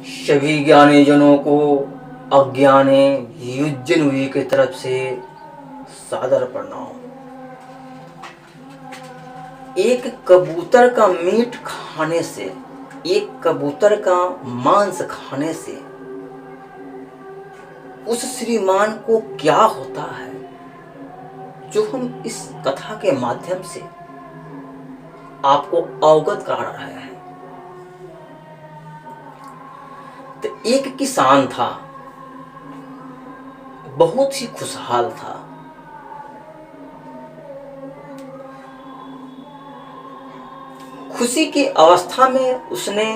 सभी ज्ञानी जनों को अज्ञानी युज्जनुई की तरफ से सादर प्रणाम। एक कबूतर का मीट खाने से, एक कबूतर का मांस खाने से उस श्रीमान को क्या होता है, जो हम इस कथा के माध्यम से आपको अवगत करा रहे हैं। तो एक किसान था, बहुत ही खुशहाल था। खुशी की अवस्था में उसने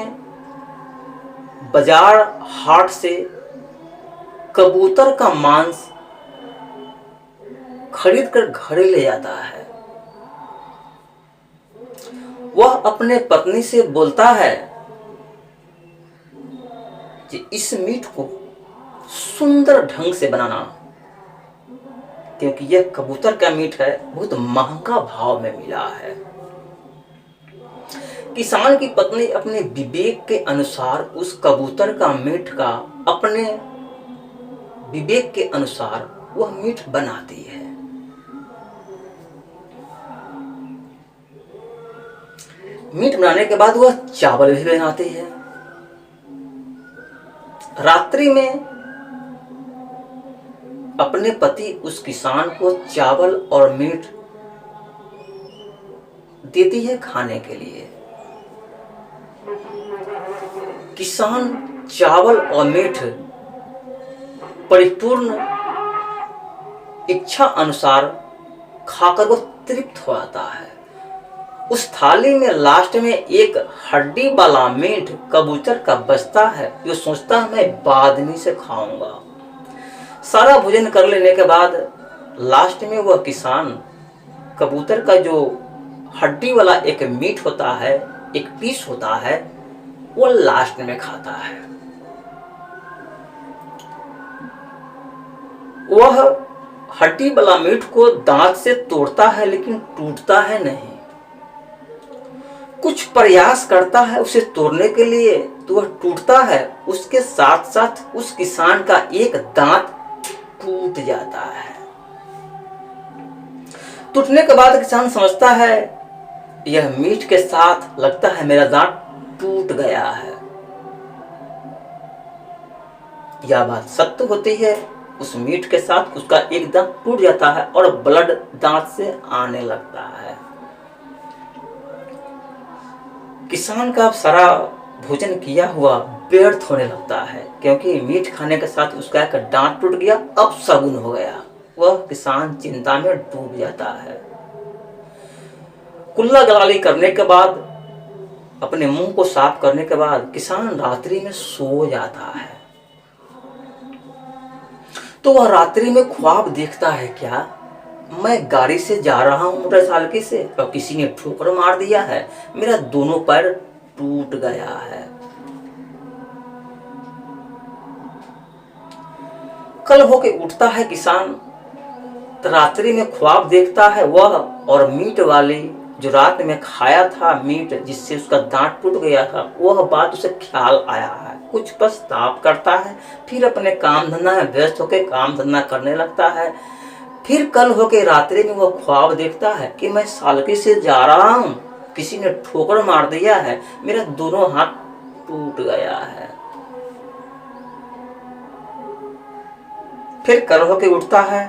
बाजार हाट से कबूतर का मांस खरीद कर घर ले जाता है। वह अपने पत्नी से बोलता है कि इस मीट को सुंदर ढंग से बनाना, क्योंकि यह कबूतर का मीट है, बहुत महंगा भाव में मिला है। किसान की पत्नी अपने विवेक के अनुसार उस कबूतर का मीट का, अपने विवेक के अनुसार वह मीट बनाती है। मीट बनाने के बाद वह चावल भी बनाती है। रात्रि में अपने पति उस किसान को चावल और मीट देती है खाने के लिए। किसान चावल और मीट परिपूर्ण इच्छा अनुसार खाकर वो तृप्त हो जाता है। उस थाली में लास्ट में एक हड्डी वाला मीट कबूतर का बचता है, जो सोचता है मैं बाद में से खाऊंगा। सारा भोजन कर लेने के बाद लास्ट में वह किसान कबूतर का जो हड्डी वाला एक मीट होता है, एक पीस होता है, वो लास्ट में खाता है। वह हड्डी वाला मीट को दांत से तोड़ता है, लेकिन टूटता है नहीं। कुछ प्रयास करता है उसे तोड़ने के लिए, तो वह टूटता है। उसके साथ साथ उस किसान का एक दांत टूट जाता है। टूटने के बाद किसान समझता है यह मीट के साथ लगता है मेरा दांत टूट गया है। यह बात सत्य होती है। उस मीट के साथ उसका एक दांत टूट जाता है और ब्लड दांत से आने लगता है। किसान का सारा भोजन किया हुआ व्यर्थ होने लगता है, क्योंकि मीट खाने के साथ उसका एक दांत टूट गया, अब शगुन हो गया। वह किसान चिंता में डूब जाता है। कुल्ला गलाली करने के बाद, अपने मुंह को साफ करने के बाद किसान रात्रि में सो जाता है। तो वह रात्रि में ख्वाब देखता है, क्या मैं गाड़ी से जा रहा हूं मोटरसाइकिल से और किसी ने ठोकर मार दिया है, मेरा दोनों पैर टूट गया है। कल होके उठता है किसान, तो रात्रि में ख्वाब देखता है वह और मीट वाली जो रात में खाया था मीट, जिससे उसका दांत टूट गया था, वह बात उसे ख्याल आया है। कुछ पछतावा करता है, फिर अपने काम धंधा में व्यस्त होकर काम धंधा करने लगता है। फिर कल होके रात्रि में वह ख्वाब देखता है कि मैं सालकी से जा रहा हूं, किसी ने ठोकर मार दिया है, मेरा दोनों हाथ टूट गया है। फिर कल होके उठता है,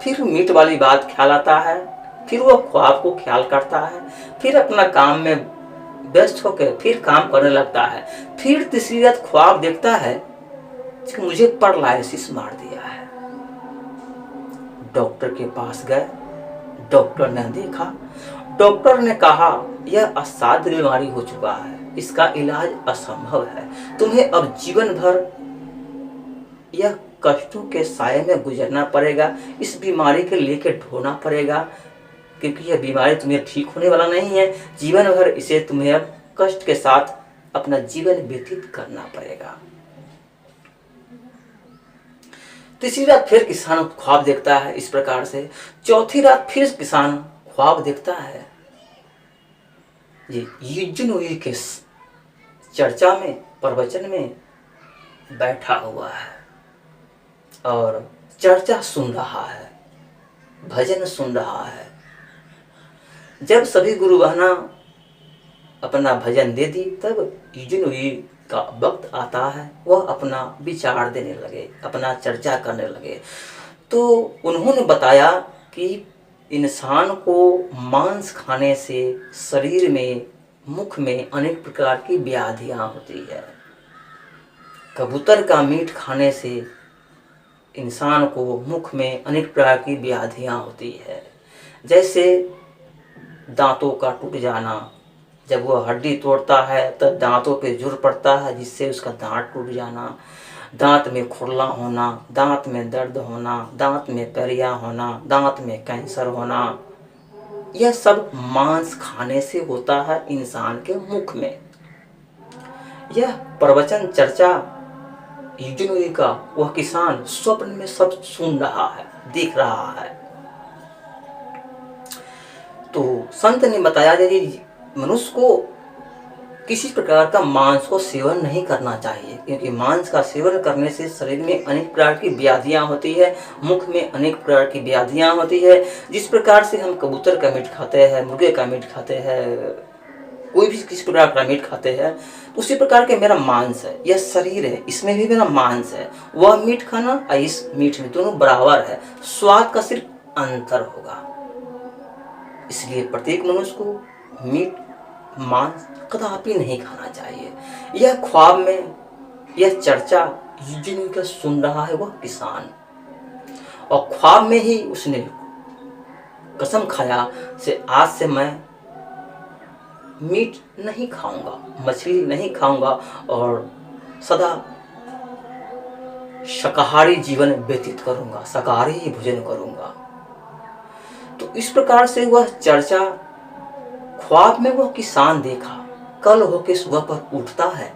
फिर मीट वाली बात ख्याल आता है, फिर वह ख्वाब को ख्याल करता है, फिर अपना काम में व्यस्त होकर फिर काम करने लगता है। फिर तीसरी रात ख्वाब देखता है कि मुझे पैरालिसिस मार दिया है। डॉक्टर के पास गए, डॉक्टर ने देखा, डॉक्टर ने कहा यह असाध्य बीमारी हो चुका है, इसका इलाज असंभव है, तुम्हें अब जीवन भर यह कष्टों के साये में गुजरना पड़ेगा, इस बीमारी के लेके ढोना पड़ेगा, क्योंकि यह बीमारी तुम्हें ठीक होने वाला नहीं है। जीवन भर इसे तुम्हें अब कष्ट के साथ अपना जीवन व्यतीत करना पड़ेगा। तीसरी रात फिर किसान ख्वाब देखता है इस प्रकार से। चौथी रात फिर किसान ख्वाब देखता है। ये युज्जनुई के चर्चा में, प्रवचन में बैठा हुआ है और चर्चा सुन रहा है, भजन सुन रहा है। जब सभी गुरु बहना अपना भजन दे दी, तब युजनोई का वक्त आता है, वह अपना विचार देने लगे, अपना चर्चा करने लगे। तो उन्होंने बताया कि इंसान को मांस खाने से शरीर में, मुख में अनेक प्रकार की व्याधियां होती है। कबूतर का मीट खाने से इंसान को मुख में अनेक प्रकार की व्याधियां होती है, जैसे दांतों का टूट जाना। जब वह हड्डी तोड़ता है तब दांतों पे जोर पड़ता है, जिससे उसका दांत टूट जाना, दांत में खुरला होना, दांत में दर्द होना, दांत में पैरिया होना, दांत में कैंसर होना, यह सब मांस खाने से होता है इंसान के मुख में। यह प्रवचन चर्चा युजनोई का वह किसान स्वप्न में सब सुन रहा है, देख रहा है। तो संत ने बताया कि मनुष्य को किसी प्रकार का मांस को सेवन नहीं करना चाहिए, क्योंकि मांस का सेवन करने से शरीर में अनेक प्रकार की व्याधियां होती है, मुख में अनेक प्रकार की व्याधियां होती है। जिस प्रकार से हम कबूतर का मीट खाते हैं, मुर्गे का मीट खाते हैं, कोई भी किसी प्रकार का मीट खाते हैं, तो उसी प्रकार के मेरा मांस है, यह शरीर है, इसमें भी मेरा मांस है। वह मीट खाना और इस मीट में दोनों बराबर है, स्वाद का सिर्फ अंतर होगा। इसलिए प्रत्येक मनुष्य को मीट मांस कदापि नहीं खाना चाहिए। यह ख्वाब में यह चर्चा युजनोई का सुन रहा है वह किसान, और ख्वाब में ही उसने कसम खाया से आज से मैं मीट नहीं खाऊंगा, मछली नहीं खाऊंगा और सदा शाकाहारी जीवन व्यतीत करूंगा, शाकाहारी ही भोजन करूंगा। तो इस प्रकार से वह चर्चा ख्वाब में वह किसान देखा, कल होके सुबह पर उठता है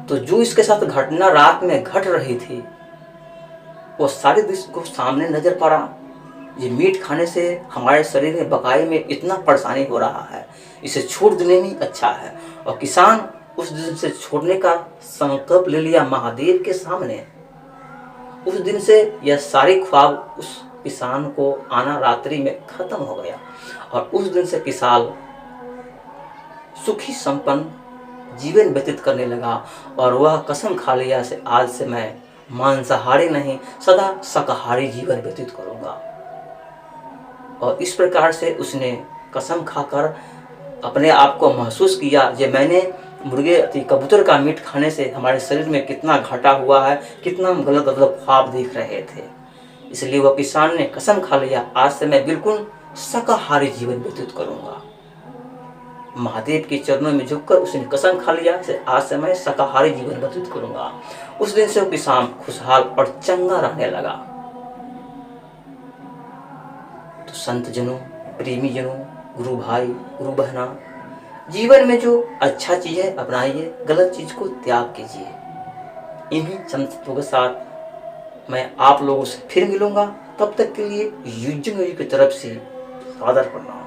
तो जो इसके साथ घटना रात में घट रही थी वो सारे दृश्य को सामने नजर पड़ा। ये मीट खाने से हमारे शरीर में बकाई में इतना परेशानी हो रहा है, इसे छोड़ देने में अच्छा है। और किसान उस दिन से छोड़ने का संकल्प ले लिया महादेव के सामने। उस दिन से यह सारी ख्वाब उस किसान को आना रात्रि में खत्म हो गया, और उस दिन से किसान सुखी संपन्न जीवन व्यतीत करने लगा। और वह कसम खा लिया से आज से मैं मांसाहारी नहीं, सदा शाकाहारी जीवन व्यतीत करूंगा। और इस प्रकार से उसने कसम खाकर अपने आप को महसूस किया कि मैंने मुर्गे कबूतर का मीट खाने से हमारे शरीर में कितना घाटा हुआ है, कितना हम गलत गलत ख्वाब देख रहे थे। इसलिए वह किसान ने कसम खा लिया आज से मैं बिल्कुल शाकाहारी जीवन व्यतीत करूंगा। महादेव के चरणों में झुककर उसने कसम खा लिया से आज से मैं शाकाहारी जीवन व्यतीत करूंगा। उस दिन से वो किसान खुशहाल और चंगा रहने लगा। तो संत जनों, प्रेमी जनों, गुरु भाई, गुरु बहना, जीवन में जो अच्छा चीज है अपनाइए, गलत चीज को त्याग कीजिए। इन्हीं संतों के साथ मैं आप लोगों से फिर मिलूंगा। तब तक के लिए युजनोई की तरफ से सादर प्रणाम।